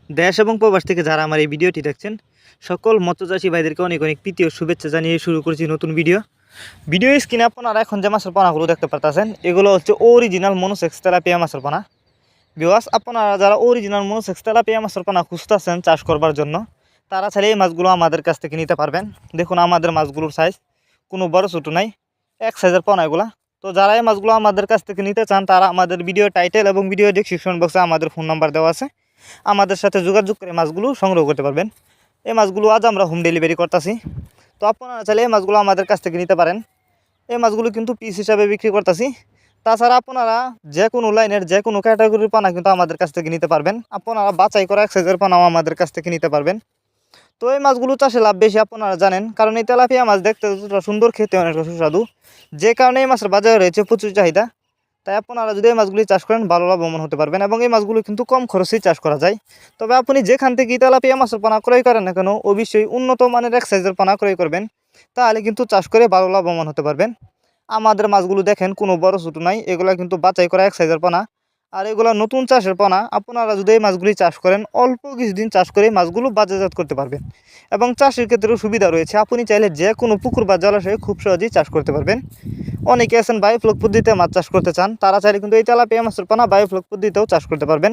দেশ এবং প্রবাস থেকে যারা আমার এই ভিডিওটি দেখছেন সকল মৎস্যচাষী ভাইদেরকে অনেক অনেক প্রীতি ও শুভেচ্ছা জানিয়ে শুরু করেছি নতুন ভিডিও স্ক্রিনে আপনারা এখন যে মাছের পোনাগুলো দেখতে পারতেছেন এগুলো হচ্ছে অরিজিনাল মনোসেক্স তেলাপিয়া মাছের পোনা। ভিউয়ার্স, আপনারা যারা অরিজিনাল মনোসেক্স তেলাপিয়া মাছের পোনা খুঁজতেছেন চাষ করবার জন্য তারা চাইলে এই মাছগুলো আমাদের কাছ থেকে নিতে পারবেন। দেখুন আমাদের মাছগুলোর সাইজ কোনো বড় ছোটো নাই, এক সাইজের পোনা এগুলা। তো যারা এই মাছগুলো আমাদের কাছ থেকে নিতে চান তারা আমাদের ভিডিও টাইটেল এবং ভিডিও ডেসক্রিপশন বক্সে আমাদের ফোন নাম্বার দেওয়া আছে, আমাদের সাথে যোগাযোগ করে মাছগুলো সংগ্রহ করতে পারবেন। এই মাছগুলো আজ আমরা হোম ডেলিভারি করতেছি। তো আপনারা চাইলে এই মাছগুলো আমাদের কাছ থেকে নিতে পারেন। এই মাছগুলো কিন্তু পিস হিসাবে বিক্রি করতেছি। তাছাড়া আপনারা যে কোনো লাইনের যে কোনো ক্যাটাগরির পানা কিন্তু আমাদের কাছ থেকে নিতে পারবেন। আপনারা বাছাই করা এক সাইজের পানাও আমাদের কাছ থেকে নিতে পারবেন। তো এই মাছগুলো চাষে লাভ বেশি আপনারা জানেন, কারণ এই তেলাপিয়া মাছ দেখতে যতটা সুন্দর, খেতে অনেকটা সুস্বাদু, যে কারণে এই মাছের বাজারে রয়েছে প্রচুর চাহিদা। তাই আপনারা যদি এই মাছগুলি চাষ করেন ভালো লাভবান হতে পারবেন এবং এই মাছগুলো কিন্তু কম খরচেই চাষ করা যায়। তবে আপনি যেখান থেকে তেলাপিয়া মাছের পোনা ক্রয় করেন না কেন অবশ্যই উন্নত মানের এক সাইজের পোনা ক্রয় করবেন, তাহলে কিন্তু চাষ করে ভালো লাভবান হতে পারবেন। আমাদের মাছগুলো দেখেন কোনো বড় ছোটো নাই, এগুলো কিন্তু বাছাই করা এক সাইজের পোনা। আর এগুলো নতুন চাষের পোনা। আপনারা যদি এই মাছগুলি চাষ করেন অল্প কিছুদিন চাষ করে মাছগুলো বাজারজাত করতে পারবেন এবং চাষের ক্ষেত্রেও সুবিধা রয়েছে। আপনি চাইলে যে কোনো পুকুর বা জলাশয়ে খুব সহজেই চাষ করতে পারবেন। অনেকে আছেন বায়োফ্লক পদ্ধতিতে মাছ চাষ করতে চান, তারা চাইলে কিন্তু এই তেলাপিয়া মাছের পোনা বায়োফ্লক পদ্ধতিতেও চাষ করতে পারবেন।